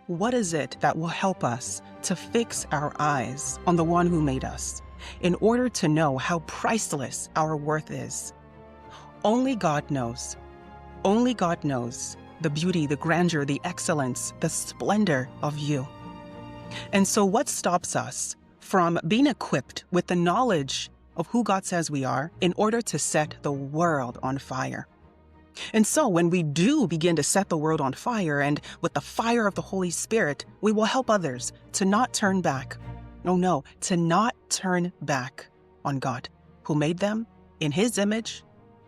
What is it that will help us to fix our eyes on the one who made us in order to know how priceless our worth is? Only God knows. Only God knows the beauty, the grandeur, the excellence, the splendor of you. And so what stops us from being equipped with the knowledge of who God says we are in order to set the world on fire? And so when we do begin to set the world on fire, and with the fire of the Holy Spirit, we will help others to not turn back. No, to not turn back on God, who made them in His image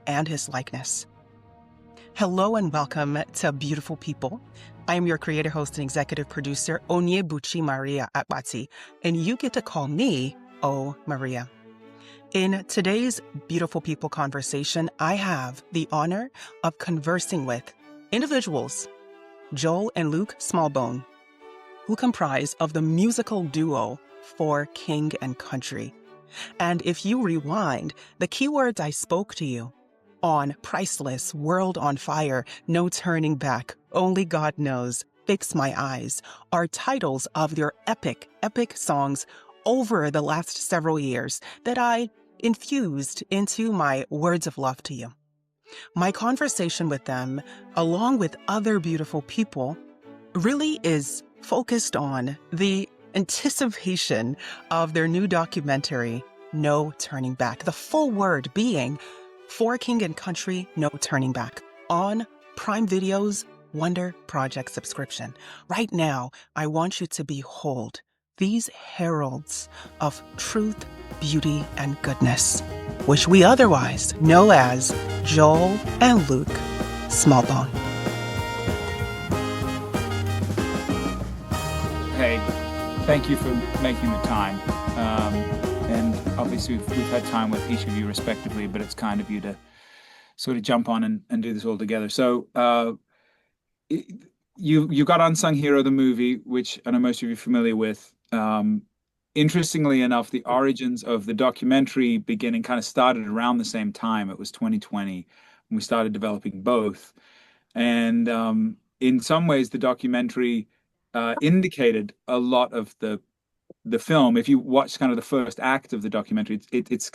and His likeness. Hello and welcome to Beautiful People. I am your creator, host, and executive producer, Onyebuchi Maria Akpati, and you get to call me O Maria. In today's Beautiful People conversation, I have the honor of conversing with individuals, Joel and Luke Smallbone, who comprise of the musical duo For King and Country. And if you rewind, the keywords I spoke to you on priceless, world on fire, no turning back, only God knows, fix my eyes, are titles of their epic songs over the last several years that I infused into my words of love to you. My conversation with them, along with other beautiful people, really is focused on the anticipation of their new documentary, No Turning Back. The full word being For King and Country, No Turning Back, on Prime Video's Wonder Project subscription. Right now, I want you to behold these heralds of truth, beauty, and goodness, which we otherwise know as Joel and Luke Smallbone. Hey, thank you for making the time. And obviously we've had time with each of you respectively, but it's kind of you to sort of jump on and do this all together. So you got Unsung Hero, the movie, which I know most of you are familiar with. Interestingly enough, the origins of the documentary beginning kind of started around the same time. It was 2020 when we started developing both. And in some ways, the documentary indicated a lot of the film. If you watch kind of the first act of the documentary, it's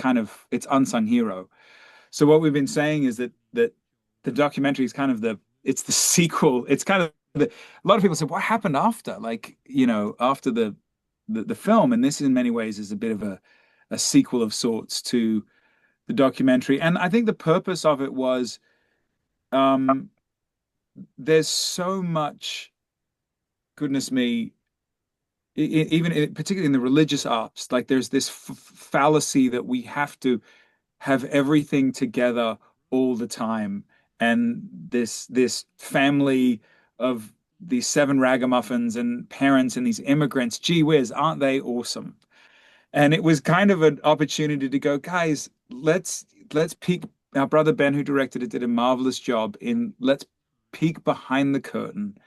Unsung Hero. So what we've been saying is that the documentary is kind of it's the sequel. It's kind of a lot of people say, what happened after? Like, after the film, and this in many ways is a bit of a sequel of sorts to the documentary. And I think the purpose of it was there's so much, goodness me, particularly in the religious arts, like there's this fallacy that we have to have everything together all the time, and this family of these 7 ragamuffins and parents and these immigrants, gee whiz, aren't they awesome? And it was kind of an opportunity to go, guys, let's peek. Our brother Ben, who directed it, did a marvelous job let's peek behind the curtain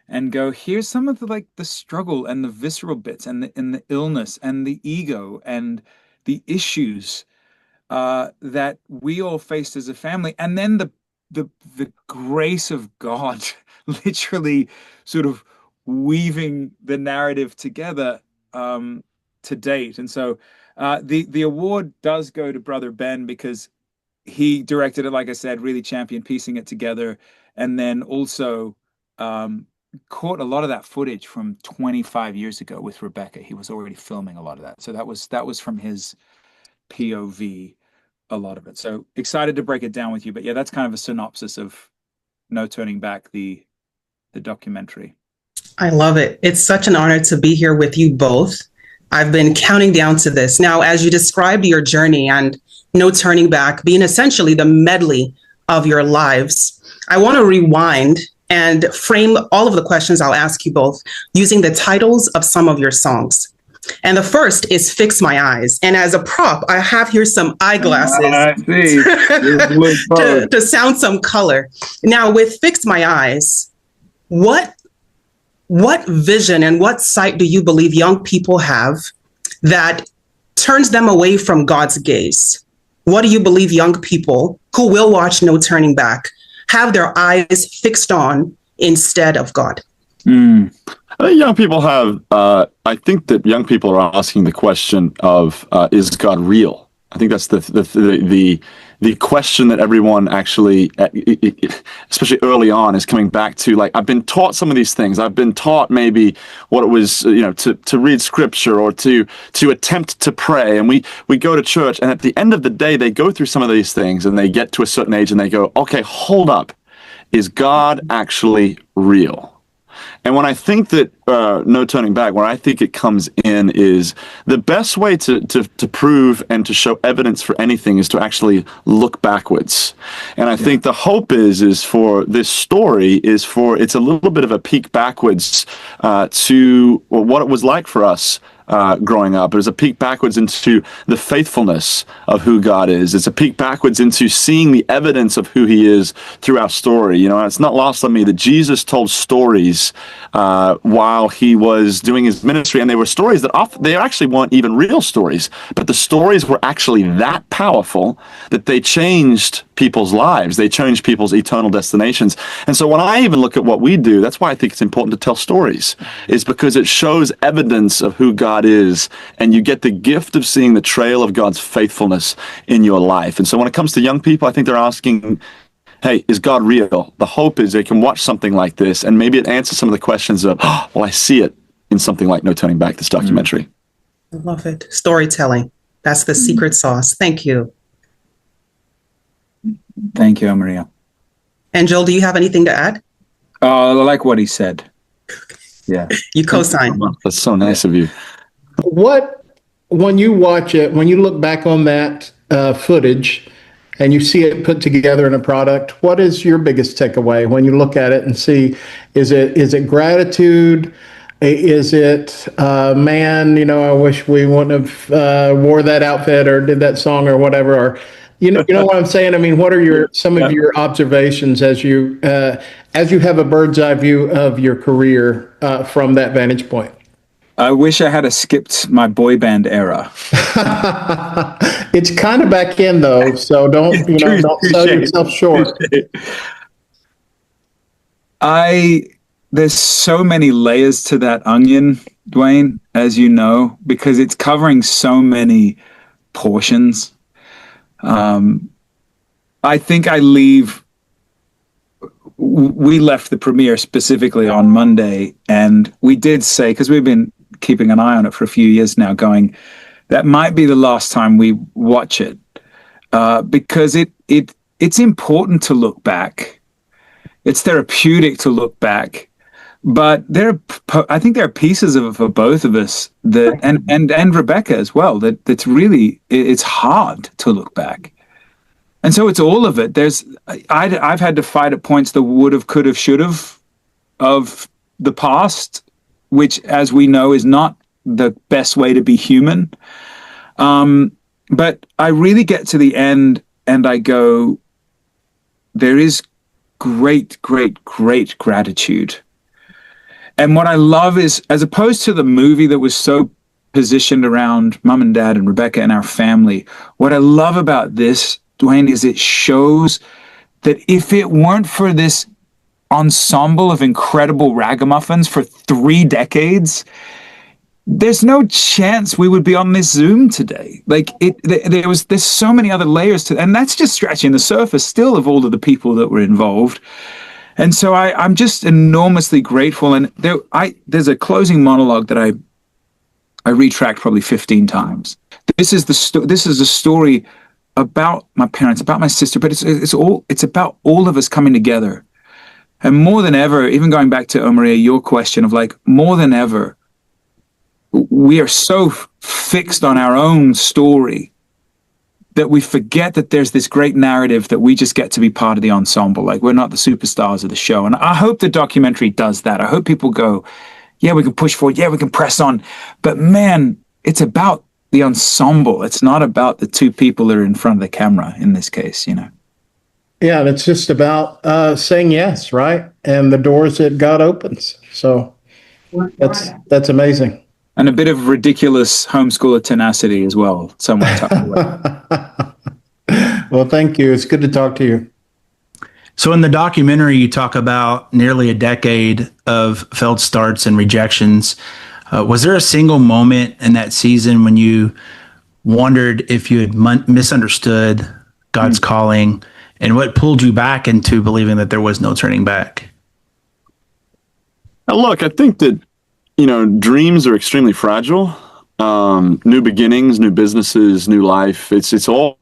and go, here's some of the struggle and the visceral bits and the illness and the ego and the issues that we all faced as a family. And then the grace of God literally sort of weaving the narrative together to date. And so the award does go to Brother Ben because he directed it, like I said, really championed piecing it together, and then also caught a lot of that footage from 25 years ago with Rebecca. He was already filming a lot of that. So that was from his POV, a lot of it. So excited to break it down with you. But yeah, that's kind of a synopsis of No Turning Back, the documentary. I love it. It's such an honor to be here with you both. I've been counting down to this. Now, as you described your journey and No Turning Back being essentially the medley of your lives, I want to rewind and frame all of the questions I'll ask you both using the titles of some of your songs. And the first is Fix My Eyes. And as a prop, I have here some eyeglasses to sound some color. Now, with Fix My Eyes, what vision and what sight do you believe young people have that turns them away from God's gaze? What do you believe young people who will watch No Turning Back have their eyes fixed on instead of God? I think young people have. I think that young people are asking the question of, "Is God real?" I think that's the question that everyone actually, especially early on, is coming back to. Like, I've been taught some of these things. I've been taught maybe what it was, to read scripture or to attempt to pray. And we go to church, and at the end of the day, they go through some of these things, and they get to a certain age, and they go, "Okay, hold up, is God actually real?" And when I think that no turning back, where I think it comes in is the best way to prove and to show evidence for anything is to actually look backwards. And I think the hope is for this story it's a little bit of a peek backwards to what it was like for us growing up. It was a peek backwards into the faithfulness of who God is. It's a peek backwards into seeing the evidence of who he is through our story. It's not lost on me that Jesus told stories while he was doing his ministry, and they were stories that they actually weren't even real stories, but the stories were actually that powerful that they changed people's lives. They changed people's eternal destinations. And so when I even look at what we do, that's why I think it's important to tell stories, is because it shows evidence of who God is, and you get the gift of seeing the trail of God's faithfulness in your life. And so when it comes to young people, I think they're asking, hey, is God real? The hope is they can watch something like this, and maybe it answers some of the questions of, oh, well, I see it in something like No Turning Back, this documentary. I love it. Storytelling. That's the secret sauce. Thank you. Thank you, Maria. And Joel, do you have anything to add? I like what he said. Yeah. You co-sign. That's so nice of you. When you watch it, when you look back on that footage and you see it put together in a product, what is your biggest takeaway when you look at it and see, is it gratitude? Is it, man, I wish we wouldn't have wore that outfit or did that song or whatever, or you know what I'm saying? I mean, what are some of your observations as you have a bird's eye view of your career from that vantage point? I wish I had skipped my boy band era. It's kind of back in though, so don't sell yourself short. There's so many layers to that onion, Dwayne, as you know, because it's covering so many portions. I think we left the premiere specifically on Monday, and we did say, because we've been keeping an eye on it for a few years now, going, that might be the last time we watch it, because it's important to look back. It's therapeutic to look back, but I think there are pieces of it for both of us that, and Rebecca as well, that's really, it's hard to look back. And so it's all of it. I've had to fight at points the would have, could have, should have of the past, which, as we know, is not the best way to be human. But I really get to the end and I go, there is great, great, great gratitude. And what I love is, as opposed to the movie that was so positioned around mom and dad and Rebecca and our family, what I love about this, Dwayne, is it shows that if it weren't for this ensemble of incredible ragamuffins for 3 decades, there's no chance we would be on this Zoom today. Like, there's so many other layers to, and that's just scratching the surface still of all of the people that were involved. And so I'm just enormously grateful. And there's a closing monologue that I retracked probably 15 times. This is a story about my parents, about my sister, but it's about all of us coming together. And more than ever, even going back to Maria, your question of like, more than ever, we are so fixed on our own story that we forget that there's this great narrative that we just get to be part of the ensemble. Like, we're not the superstars of the show. And I hope the documentary does that. I hope people go, yeah, we can push forward. Yeah, we can press on. But man, it's about the ensemble. It's not about the 2 people that are in front of the camera in this case, Yeah, and it's just about saying yes, right? And the doors that God opens. So that's amazing. And a bit of ridiculous homeschooler tenacity as well, somewhere tucked away. Well, thank you. It's good to talk to you. So in the documentary, you talk about nearly a decade of failed starts and rejections. Was there a single moment in that season when you wondered if you had misunderstood God's calling, and what pulled you back into believing that there was no turning back? Look, I think that, dreams are extremely fragile. New beginnings, new businesses, new life. It's all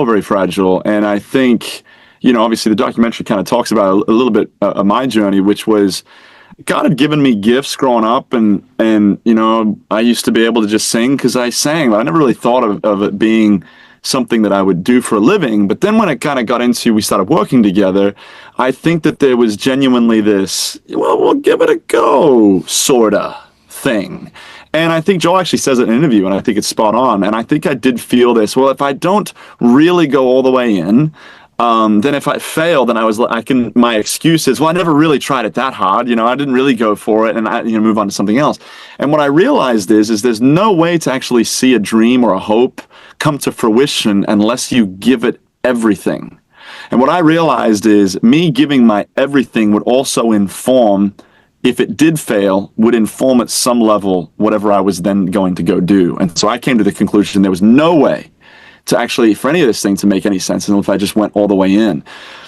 very fragile. And I think, obviously the documentary kind of talks about a little bit of my journey, which was God had given me gifts growing up, and I used to be able to just sing because I sang, but I never really thought of it being something that I would do for a living. But then when it kind of got into, we started working together, I think that there was genuinely this, well, we'll give it a go, sorta thing. And I think Joel actually says it in an interview, and I think it's spot on. And I think I did feel this, well, if I don't really go all the way in, then if I fail, then my excuse is, well, I never really tried it that hard. I didn't really go for it, and I, move on to something else. And what I realized is there's no way to actually see a dream or a hope come to fruition unless you give it everything. And what I realized is me giving my everything would also inform, if it did fail, would inform at some level whatever I was then going to go do. And so I came to the conclusion there was no way to actually, for any of this thing to make any sense, and if I just went all the way in.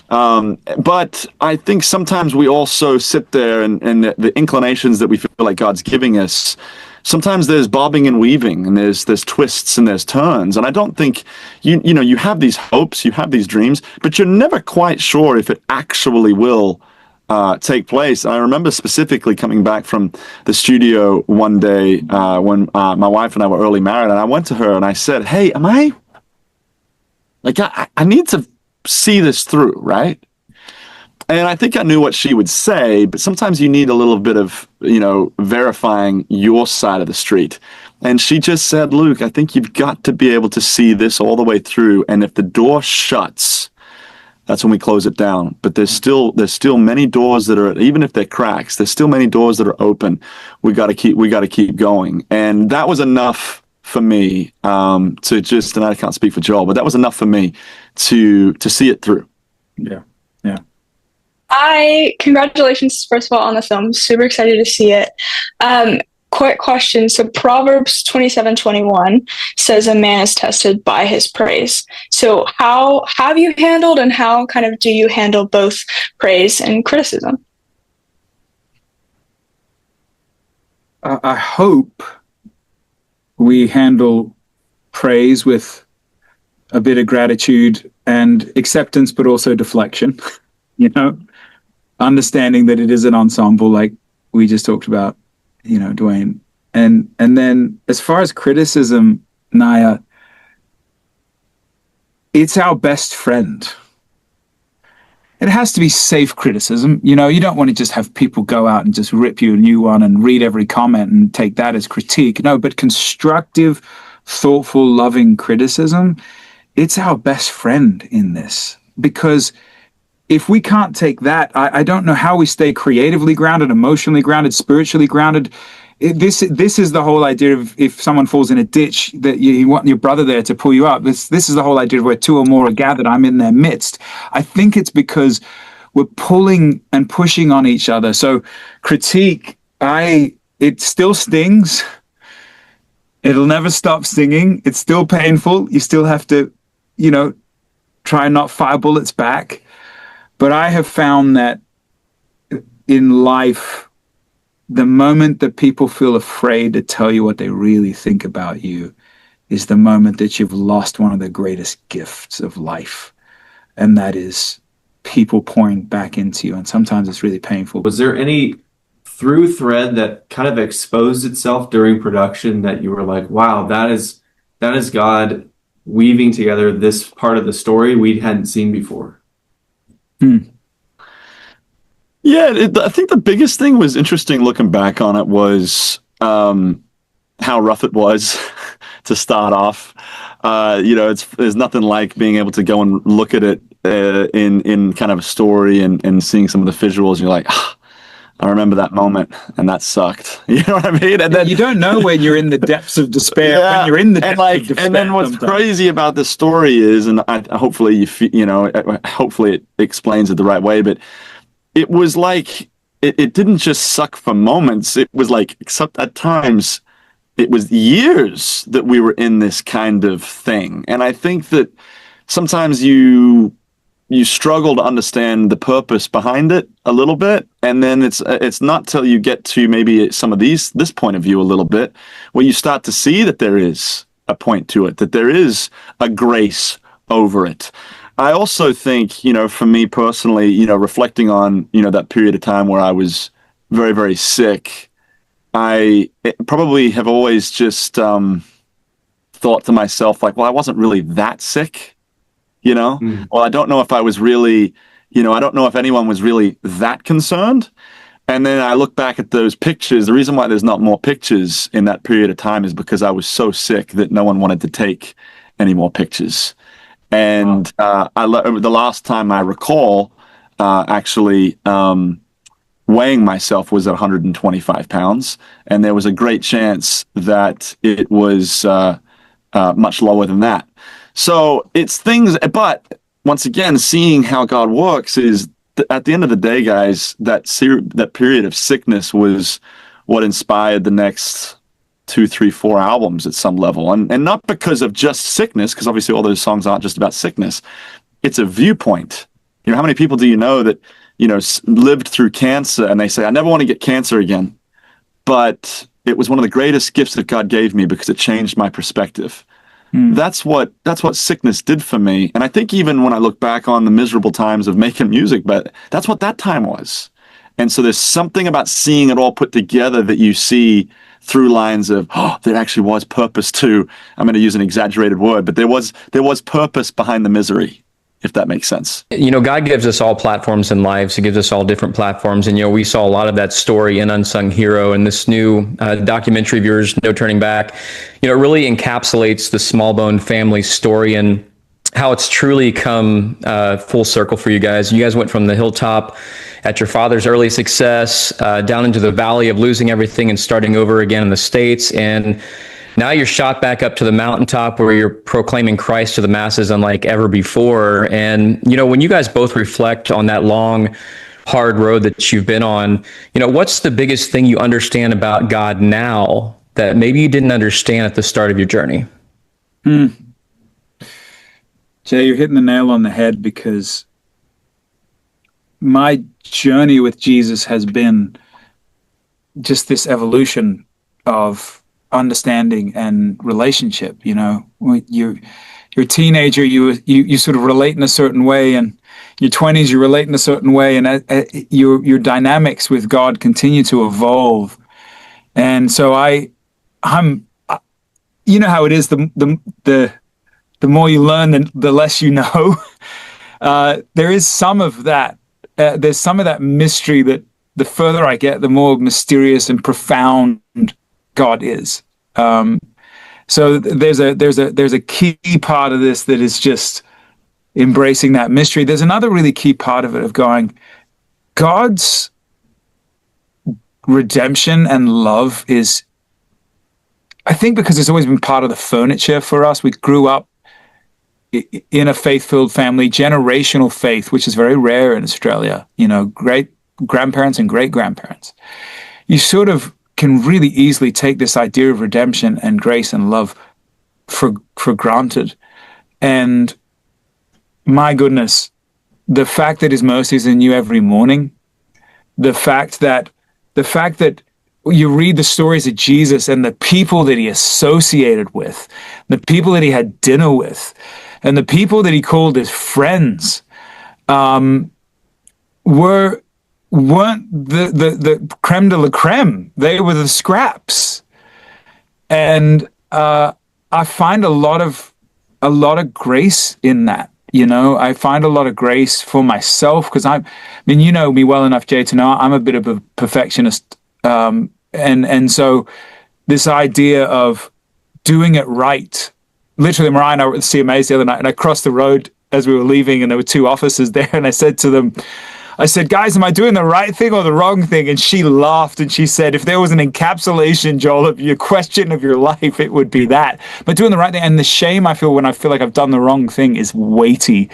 But I think sometimes we also sit there and the inclinations that we feel like God's giving us, sometimes there's bobbing and weaving, and there's twists and there's turns. And I don't think, you have these hopes, you have these dreams, but you're never quite sure if it actually will take place. And I remember specifically coming back from the studio one day when my wife and I were early married, and I went to her and I said, hey, I need to see this through, right? And I think I knew what she would say, but sometimes you need a little bit of, verifying your side of the street. And she just said, Luke, I think you've got to be able to see this all the way through. And if the door shuts, that's when we close it down. But there's still many doors that are, even if they're cracks, there's still many doors that are open. We got to keep going. And that was enough for me to just, and I can't speak for Joel, but that was enough for me to see it through. Yeah. Congratulations, first of all, on the film. Super excited to see it. Quick question. So Proverbs 27:21 says a man is tested by his praise. So how have you handled, and how kind of do you handle both praise and criticism? I hope we handle praise with a bit of gratitude and acceptance, but also deflection, understanding that it is an ensemble, like we just talked about, Dwayne. And then as far as criticism, Naya, it's our best friend. It has to be safe criticism. You don't want to just have people go out and just rip you a new one and read every comment and take that as critique. No, but constructive, thoughtful, loving criticism, it's our best friend in this. Because if we can't take that, I don't know how we stay creatively grounded, emotionally grounded, spiritually grounded. This is the whole idea of, if someone falls in a ditch, that you want your brother there to pull you up. This is the whole idea of where two or more are gathered, I'm in their midst. I think it's because we're pulling and pushing on each other. So critique, it still stings. It'll never stop stinging. It's still painful. You still have to, try and not fire bullets back. But I have found that in life, the moment that people feel afraid to tell you what they really think about you is the moment that you've lost one of the greatest gifts of life. And that is people pouring back into you. And sometimes it's really painful. Was there any through thread that kind of exposed itself during production that you were like, wow, that is God weaving together this part of the story we hadn't seen before? Yeah, I think the biggest thing was interesting looking back on it was how rough it was to start off. There's nothing like being able to go and look at it in kind of a story and seeing some of the visuals. And you're like, I remember that moment, and that sucked. You know what I mean? And then you don't know when you're in the depths of despair. yeah, when you're in the depths of despair. And then what's sometimes. crazy about this story is, and hopefully hopefully it explains it the right way, but it was like it didn't just suck for moments. It was like, except at times, it was years that we were in this kind of thing. And I think that sometimes you struggle to understand the purpose behind it a little bit, and then it's not till you get to maybe some of this point of view a little bit where you start to see that there is a point to it, that there is a grace over it. I also think, for me personally, reflecting on, that period of time where I was very, very sick, I probably have always just thought to myself, like, well, I wasn't really that sick. Well, I don't know if I was really, I don't know if anyone was really that concerned. And then I look back at those pictures. The reason why there's not more pictures in that period of time is because I was so sick that no one wanted to take any more pictures. And the last time I recall actually weighing myself was at 125 pounds. And there was a great chance that it was much lower than that. So it's things, but once again, seeing how God works is at the end of the day, guys, that period of sickness was what inspired the next 2, 3, 4 albums at some level. And not because of just sickness, because obviously all those songs aren't just about sickness. It's a viewpoint. How many people do you know that, lived through cancer and they say, I never want to get cancer again. But it was one of the greatest gifts that God gave me because it changed my perspective. That's what sickness did for me. And I think even when I look back on the miserable times of making music, but that's what that time was. And so there's something about seeing it all put together that you see through lines of, there actually was purpose too. I'm going to use an exaggerated word, but there was purpose behind the misery, if that makes sense. God gives us all platforms in lives. He gives us all different platforms. And, we saw a lot of that story in Unsung Hero, and this new documentary of yours, No Turning Back, it really encapsulates the Smallbone family story and how it's truly come full circle for you guys. You guys went from the hilltop at your father's early success down into the valley of losing everything and starting over again in the States. And now you're shot back up to the mountaintop where you're proclaiming Christ to the masses unlike ever before. And, when you guys both reflect on that long, hard road that you've been on, what's the biggest thing you understand about God now that maybe you didn't understand at the start of your journey? Jay, you're hitting the nail on the head, because my journey with Jesus has been just this evolution of understanding and relationship. When you're a teenager, you sort of relate in a certain way, and your 20s you relate in a certain way, and your dynamics with God continue to evolve. And so I'm you know how it is, the more you learn, the less you know. There is some of that. There's some of that mystery that the further I get, the more mysterious and profound God is. So there's a key part of this that is just embracing that mystery. There's another really key part of it of going, God's redemption and love is, I think, because it's always been part of the furniture for us. We grew up in a faith-filled family, generational faith, which is very rare in Australia. Great grandparents and great grandparents. You sort of can really easily take this idea of redemption and grace and love for granted. And my goodness, the fact that his mercies are new every morning, the fact that you read the stories of Jesus and the people that he associated with, the people that he had dinner with, and the people that he called his friends, weren't the creme de la creme. They were the scraps. And I find a lot of grace in that. I find a lot of grace for myself, because you know me well enough, Jay, to know I'm a bit of a perfectionist. And so this idea of doing it right, literally, Mariah and I were at the CMAs the other night, and I crossed the road as we were leaving, and there were 2 officers there, and I said to them, I said, guys, am I doing the right thing or the wrong thing? And she laughed and she said, if there was an encapsulation, Joel, of your question of your life, it would be that. But doing the right thing, and the shame I feel when I feel like I've done the wrong thing is weighty.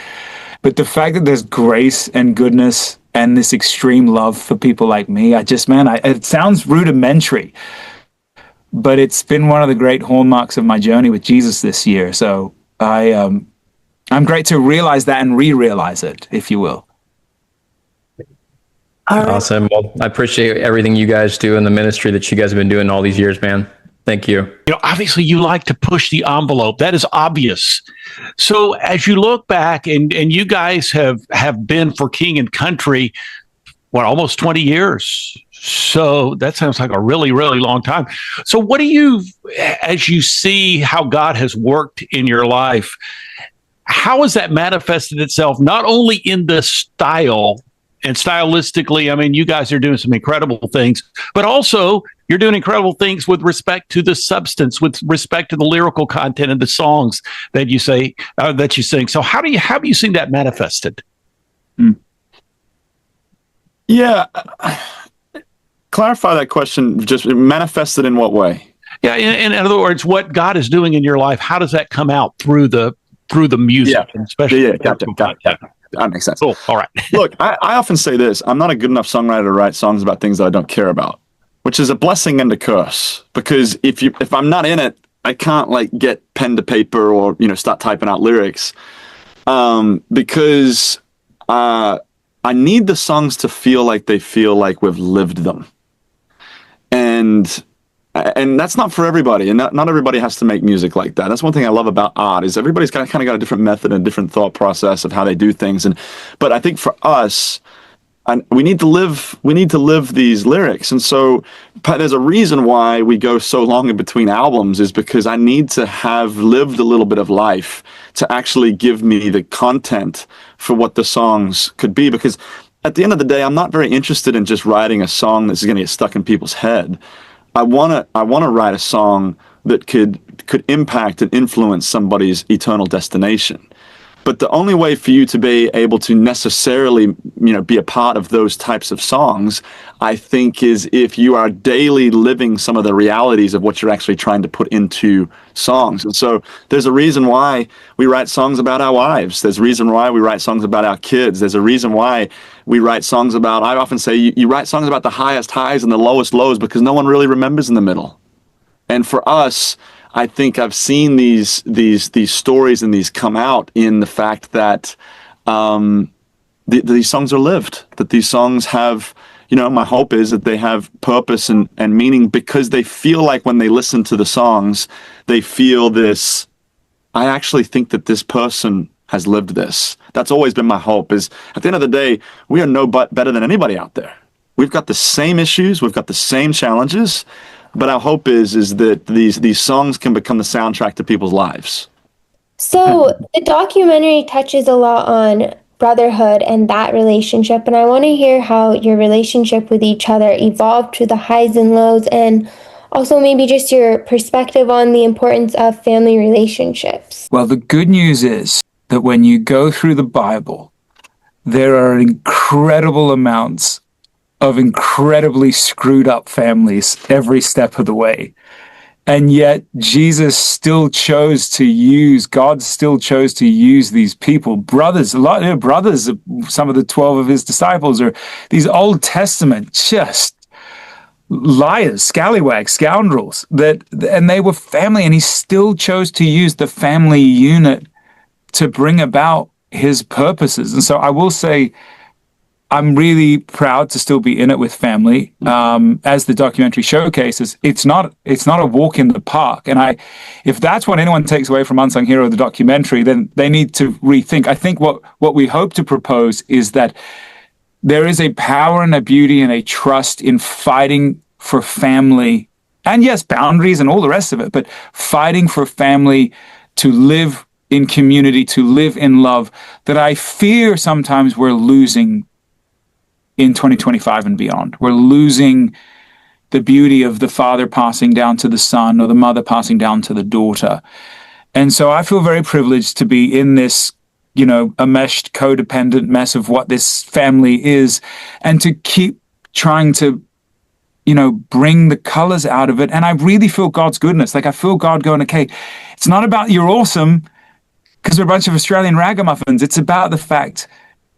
But the fact that there's grace and goodness and this extreme love for people like me, it sounds rudimentary, but it's been one of the great hallmarks of my journey with Jesus this year. So I'm great to realize that and re-realize it, if you will. Awesome. Well, I appreciate everything you guys do and the ministry that you guys have been doing all these years, man. Thank you. You know, obviously you like to push the envelope. That is obvious. So as you look back and you guys have been for King and Country, almost 20 years. So that sounds like a really, really long time. So what do you, as you see how God has worked in your life, how has that manifested itself not only in the style and stylistically? I mean, you guys are doing some incredible things, but also you're doing incredible things with respect to the substance, with respect to the lyrical content and the songs that you say, that you sing. So how have you seen that manifested? Yeah. Clarify that question. Just manifested in what way? Yeah. In other words, what God is doing in your life, how does that come out through the music? Yeah. And especially Got it. That makes sense. Cool. All right. Look, I often say this. I'm not a good enough songwriter to write songs about things that I don't care about, which is a blessing and a curse. Because if I'm not in it, I can't like get pen to paper or, start typing out lyrics. Because I need the songs to feel like they feel like we've lived them. And that's not for everybody, and not everybody has to make music like that. That's one thing I love about art, is everybody's kind of got a different method and a different thought process of how they do things. But I think for us, we need to live these lyrics. And so there's a reason why we go so long in between albums, is because I need to have lived a little bit of life to actually give me the content for what the songs could be. Because at the end of the day, I'm not very interested in just writing a song that's going to get stuck in people's head. I want to write a song that could impact and influence somebody's eternal destination. But the only way for you to be able to necessarily, be a part of those types of songs, I think, is if you are daily living some of the realities of what you're actually trying to put into songs. And so there's a reason why we write songs about our wives. There's a reason why we write songs about our kids. There's a reason why we write songs about, I often say, you write songs about the highest highs and the lowest lows, because no one really remembers in the middle. And for us, I think I've seen these stories and these come out in the fact that these songs are lived, that these songs have, my hope is that they have purpose and meaning, because they feel like when they listen to the songs, they feel this, I actually think that this person has lived this. That's always been my hope, is at the end of the day, we are no better than anybody out there. We've got the same issues, we've got the same challenges, but our hope is that these songs can become the soundtrack to people's lives. So the documentary touches a lot on brotherhood and that relationship, and I want to hear how your relationship with each other evolved through the highs and lows, and also maybe just your perspective on the importance of family relationships. Well, the good news is that when you go through the Bible, there are incredible amounts of incredibly screwed up families every step of the way. And yet God still chose to use these people, brothers, brothers, some of the 12 of his disciples, or these Old Testament just liars, scallywags, scoundrels, and they were family, and he still chose to use the family unit to bring about his purposes. And so I will say, I'm really proud to still be in it with family. As the documentary showcases, it's not a walk in the park. And if that's what anyone takes away from Unsung Hero, the documentary, then they need to rethink. I think what we hope to propose is that there is a power and a beauty and a trust in fighting for family, and yes, boundaries and all the rest of it, but fighting for family to live in community, to live in love, that I fear sometimes we're losing in 2025 and beyond. We're losing the beauty of the father passing down to the son, or the mother passing down to the daughter. And so I feel very privileged to be in this a meshed codependent mess of what this family is, and to keep trying to bring the colors out of it. And I really feel God's goodness. Like, I feel God going, okay, it's not about you're awesome because we're a bunch of Australian ragamuffins. It's about the fact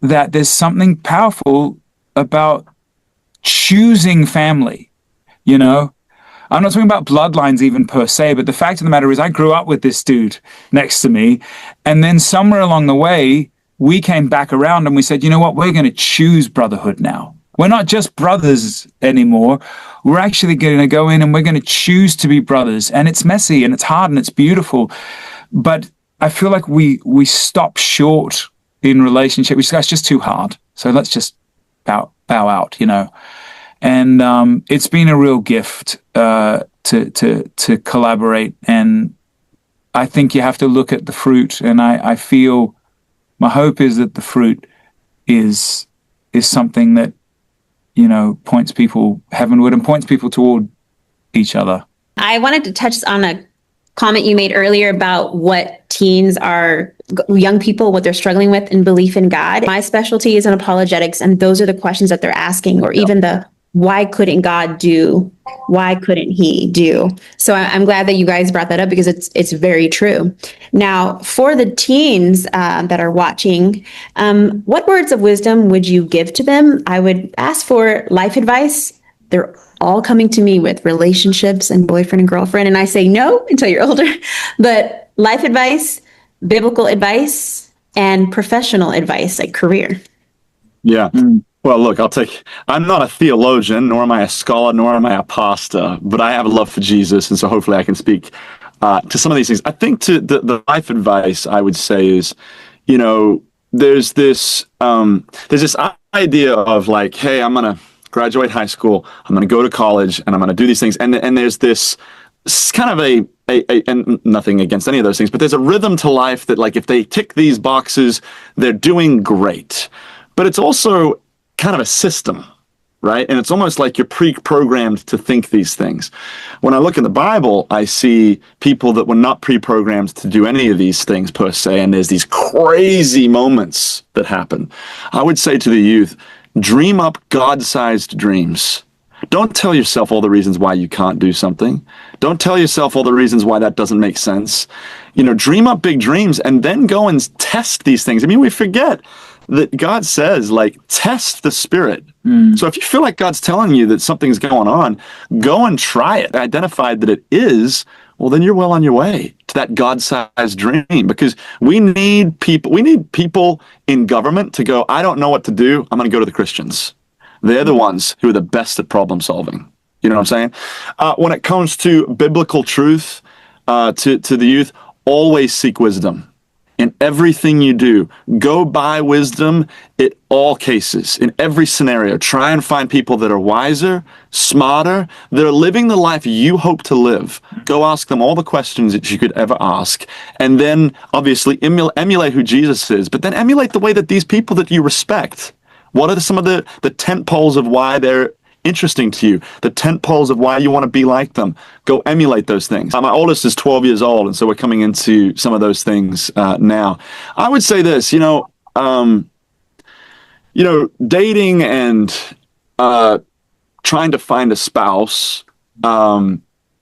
that there's something powerful about choosing family. I'm not talking about bloodlines even per se, but the fact of the matter is I grew up with this dude next to me. And then somewhere along the way, we came back around and we said, you know what, we're going to choose brotherhood now. We're not just brothers anymore. We're actually going to go in and we're going to choose to be brothers. And it's messy and it's hard and it's beautiful. But I feel like we stop short in relationship. We just, it's just too hard. So let's just bow out, And it's been a real gift to collaborate. And I think you have to look at the fruit. And I feel my hope is that the fruit is something that, points people heavenward and points people toward each other. I wanted to touch on a comment you made earlier about what teens are, young people, what they're struggling with in belief in God. My specialty is in apologetics, and those are the questions that they're asking, or even the why couldn't God do? Why couldn't he do? So I'm glad that you guys brought that up because it's very true. Now, for the teens that are watching, what words of wisdom would you give to them? I would ask for life advice. They're all coming to me with relationships and boyfriend and girlfriend, and I say no until you're older. But life advice, biblical advice, and professional advice, like career. Yeah. Well, look, I'm not a theologian, nor am I a scholar, nor am I a pastor, but I have a love for Jesus. And so hopefully I can speak to some of these things. I think to the life advice I would say is, there's this idea of like, hey, I'm going to graduate high school, I'm going to go to college, and I'm going to do these things. And there's this kind of a and nothing against any of those things, but there's a rhythm to life that, like, if they tick these boxes, they're doing great. But it's also kind of a system, right? And it's almost like you're pre-programmed to think these things. When I look in the Bible, I see people that were not pre-programmed to do any of these things per se, and there's these crazy moments that happen. I would say to the youth, dream up God-sized dreams. Don't tell yourself all the reasons why you can't do something. Don't tell yourself all the reasons why that doesn't make sense. Dream up big dreams and then go and test these things. I mean, we forget that God says, like, test the spirit. So if you feel like God's telling you that something's going on, go and try it. Identify that it is, well, then you're well on your way to that God-sized dream, because we need people in government to go, I don't know what to do, I'm going to go to the Christians. They're the ones who are the best at problem solving. You know what I'm saying? When it comes to biblical truth, to the youth, always seek wisdom. In everything you do, go by wisdom in all cases, in every scenario. Try and find people that are wiser, smarter, that are living the life you hope to live. Go ask them all the questions that you could ever ask. And then, obviously, emulate who Jesus is, but then emulate the way that these people that you respect. What are some of the tent poles of why they're interesting to you, the tent poles of why you want to be like them? Go emulate those things. My oldest is 12 years old, and so we're coming into some of those things now. I would say this, dating and trying to find a spouse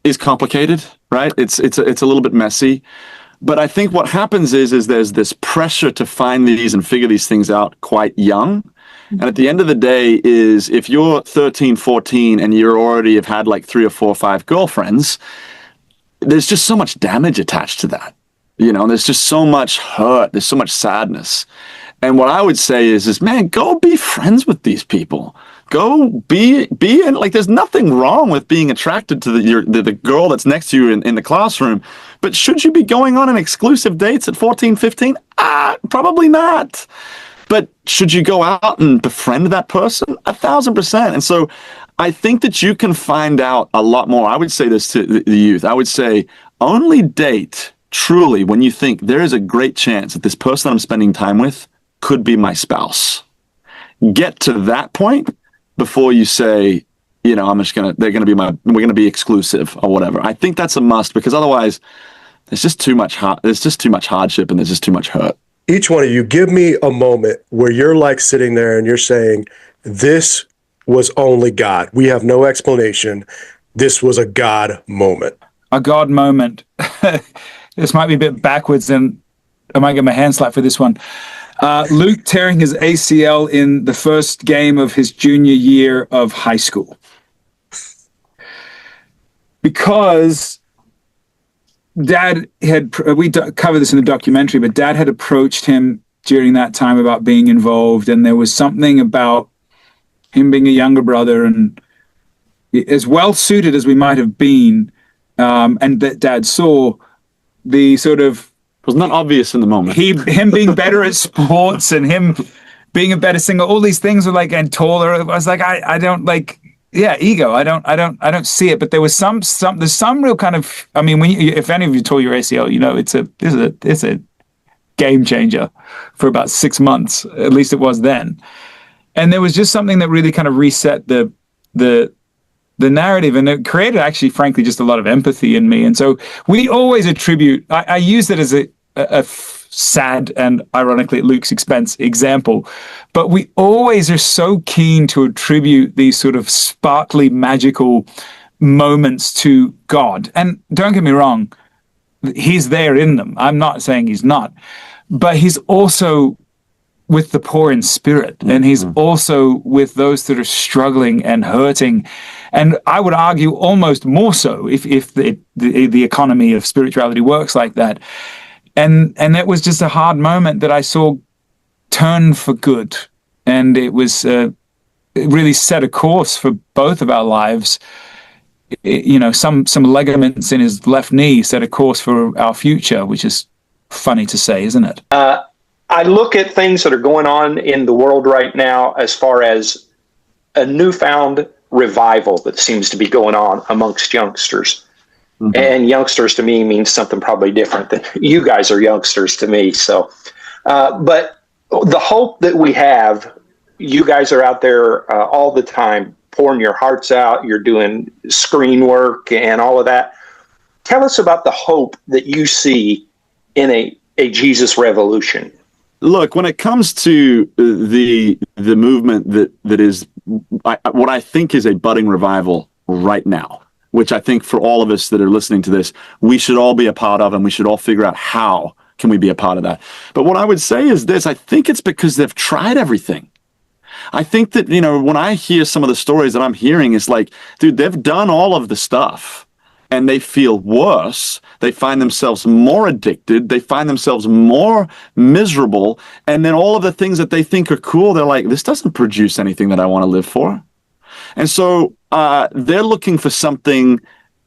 is complicated, right? It's a little bit messy. But I think what happens is there's this pressure to find these and figure these things out quite young. And at the end of the day is if you're 13, 14 and you already have had like 3 or 4 or 5 girlfriends, there's just so much damage attached to that. There's just so much hurt. There's so much sadness. And what I would say is man, go be friends with these people. Go be in, like, there's nothing wrong with being attracted to the girl that's next to you in the classroom. But should you be going on an exclusive dates at 14, 15? Probably not. But should you go out and befriend that person? 1,000%. And so I think that you can find out a lot more. I would say this to the youth. I would say only date truly when you think there is a great chance that this person I'm spending time with could be my spouse. Get to that point before you say, we're going to be exclusive or whatever. I think that's a must, because otherwise there's just too much hardship and there's just too much hurt. each one of you, give me a moment where you're like sitting there and you're saying, this was only God. We have no explanation. This was a God moment. A God moment. This might be a bit backwards, and I might get my hand slapped for this one. Luke tearing his ACL in the first game of his junior year of high school. Because Dad had, we covered this in the documentary, but Dad had approached him during that time about being involved, and there was something about him being a younger brother and as well suited as we might have been, and that Dad saw the sort of, it was not obvious in the moment. Him being better at sports and him being a better singer, all these things were like, and taller. I was like, I don't like, yeah, ego. I don't see it. But there was there's some real kind of, I mean, if any of you tore your ACL, you know, it's a game changer for about 6 months. At least it was then. And there was just something that really kind of reset the narrative, and it created actually, frankly, just a lot of empathy in me. And so we always attribute, I use that as a sad and ironically at Luke's expense example, but we always are so keen to attribute these sort of sparkly, magical moments to God. And don't get me wrong, he's there in them. I'm not saying he's not, but he's also with the poor in spirit, and he's also with those that are struggling and hurting, and I would argue almost more so if the economy of spirituality works like that. And that was just a hard moment that I saw turn for good, and it was it really set a course for both of our lives. You know, some ligaments in his left knee set a course for our future, which is funny to say, isn't it? I look at things that are going on in the world right now as far as a newfound revival that seems to be going on amongst youngsters. Mm-hmm. And youngsters to me means something probably different than you guys are youngsters to me. So, but the hope that we have, you guys are out there all the time pouring your hearts out. You're doing screen work and all of that. Tell us about the hope that you see in a Jesus revolution. Look, when it comes to the movement that is what I think is a budding revival right now, which I think for all of us that are listening to this, we should all be a part of, and we should all figure out how can we be a part of that. But what I would say is this: I think it's because they've tried everything. I think that, you know, when I hear some of the stories that I'm hearing, it's like, dude, they've done all of the stuff, and they feel worse. They find themselves more addicted. They find themselves more miserable. And then all of the things that they think are cool, they're like, this doesn't produce anything that I want to live for. And so they're looking for something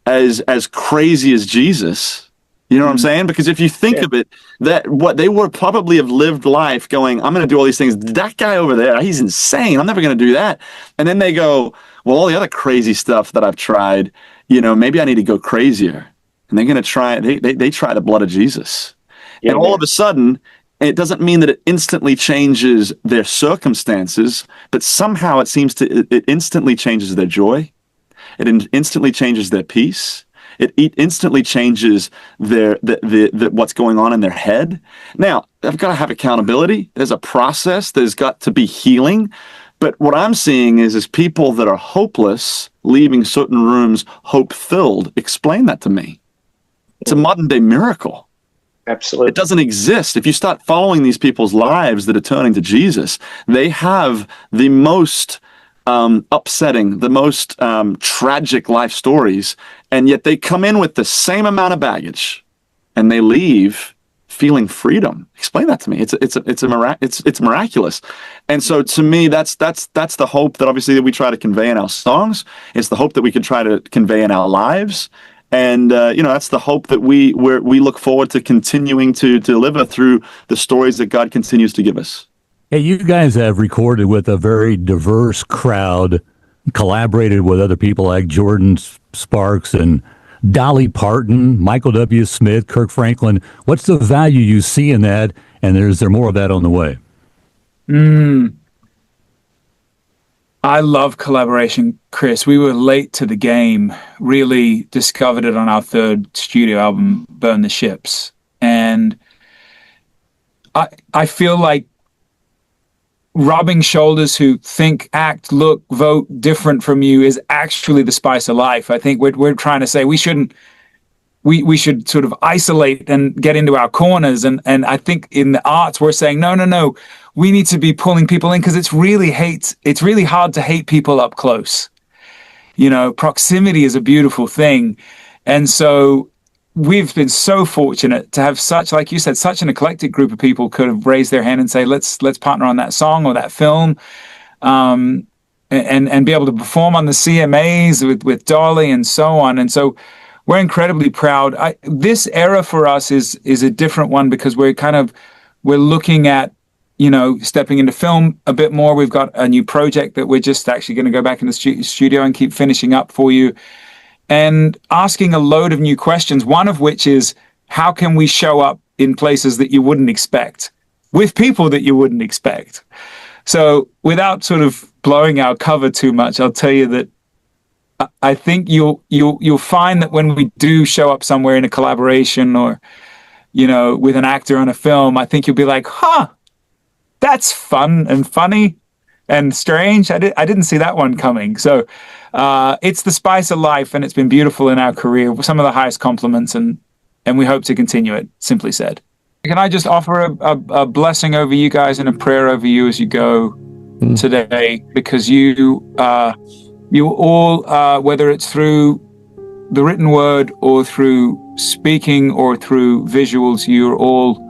as crazy as Jesus. You know what I'm saying? Because if you think of it, that what they would probably have lived life going, I'm going to do all these things. That guy over there, he's insane. I'm never going to do that. And then they go, well, all the other crazy stuff that I've tried, you know, maybe I need to go crazier. And they're going to try, they try the blood of Jesus. Yeah, and all of a sudden, it doesn't mean that it instantly changes their circumstances, but somehow it seems to, it instantly changes their joy. It instantly changes their peace. It instantly changes their what's going on in their head. Now, they've got to have accountability. There's a process. There's got to be healing. But what I'm seeing is people that are hopeless leaving certain rooms hope-filled. Explain that to me. It's a modern-day miracle. Absolutely. It doesn't exist. If you start following these people's lives that are turning to Jesus, they have the most upsetting, the most tragic life stories, and yet they come in with the same amount of baggage, and they leave feeling freedom. Explain that to me. It's miraculous. And so to me, that's the hope that obviously that we try to convey in our songs. It's the hope that we can try to convey in our lives. And you know, that's the hope that we look forward to continuing to deliver through the stories that God continues to give us. Hey, you guys have recorded with a very diverse crowd, collaborated with other people like Jordan Sparks and Dolly Parton, Michael W. Smith, Kirk Franklin. What's the value you see in that? And is there more of that on the way? I love collaboration, Chris. We were late to the game, really discovered it on our third studio album, Burn the Ships. And I feel like rubbing shoulders who think, act, look, vote different from you is actually the spice of life. I think we're trying to say we should sort of isolate and get into our corners. And I think in the arts, we're saying, no, we need to be pulling people in, because it's really hard to hate people up close. You know, proximity is a beautiful thing. And so we've been so fortunate to have such, like you said, such an eclectic group of people could have raised their hand and say, let's partner on that song or that film, and be able to perform on the CMAs with Dolly and so on. And so we're incredibly proud. This era for us is a different one, because we're looking at, you know, stepping into film a bit more. We've got a new project that we're just actually going to go back in the studio and keep finishing up for you, and asking a load of new questions, one of which is, how can we show up in places that you wouldn't expect, with people that you wouldn't expect? So without sort of blowing our cover too much, I'll tell you that I think you'll find that when we do show up somewhere in a collaboration, or, you know, with an actor on a film, I think you'll be like, that's fun and funny and strange. I didn't see that one coming. So it's the spice of life, and it's been beautiful in our career. Some of the highest compliments, and we hope to continue it, simply said. Can I just offer a blessing over you guys and a prayer over you as you go today? Because you all, whether it's through the written word or through speaking or through visuals, you're all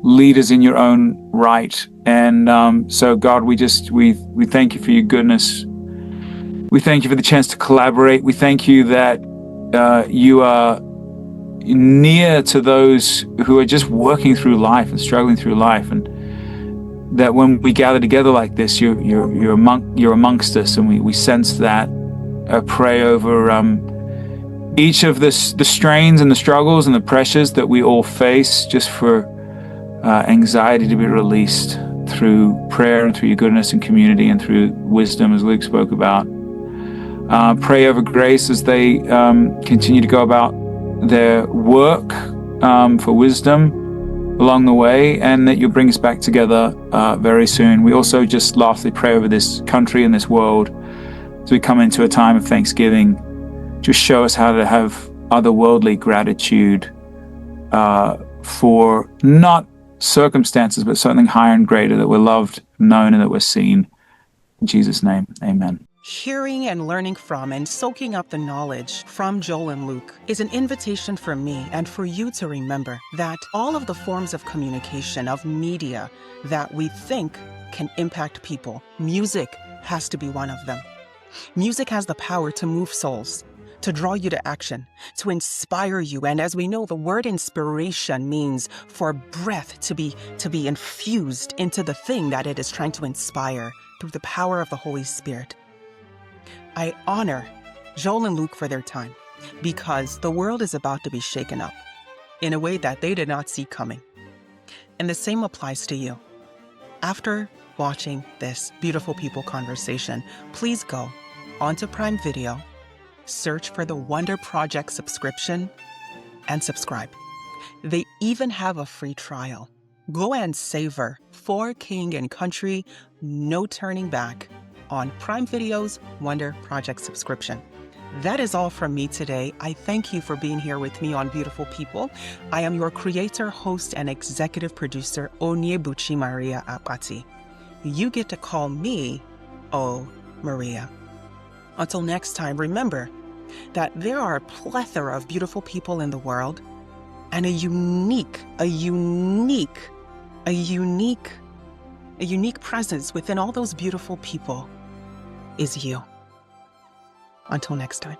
leaders in your own right. And so God, we thank you for your goodness. We thank you for the chance to collaborate. We thank you that you are near to those who are just working through life and struggling through life, and that when we gather together like this, you're amongst us, and we sense that. I pray over each of the strains and the struggles and the pressures that we all face, just for anxiety to be released through prayer and through your goodness and community and through wisdom, as Luke spoke about. Pray over Grace as they continue to go about their work, for wisdom along the way, and that you'll bring us back together very soon. We also just lastly pray over this country and this world as we come into a time of Thanksgiving. Just show us how to have otherworldly gratitude for not circumstances, but something higher and greater, that we're loved, known, and that we're seen. In Jesus' name, amen. Hearing and learning from and soaking up the knowledge from Joel and Luke is an invitation for me and for you to remember that all of the forms of communication, of media that we think can impact people, music has to be one of them. Music has the power to move souls, to draw you to action, to inspire you. And as we know, the word inspiration means for breath to be infused into the thing that it is trying to inspire through the power of the Holy Spirit. I honor Joel and Luke for their time, because the world is about to be shaken up in a way that they did not see coming. And the same applies to you. After watching this Beautiful People conversation, please go onto Prime Video, search for the Wonder Project subscription, and subscribe. They even have a free trial. Go and savor For King and Country, No Turning Back, on Prime Video's Wonder Project subscription. That is all from me today. I thank you for being here with me on Beautiful People. I am your creator, host, and executive producer, Onyebuchi Maria Akpati. You get to call me O Maria. Until next time, remember that there are a plethora of beautiful people in the world, and a unique presence within all those beautiful people is you. Until next time.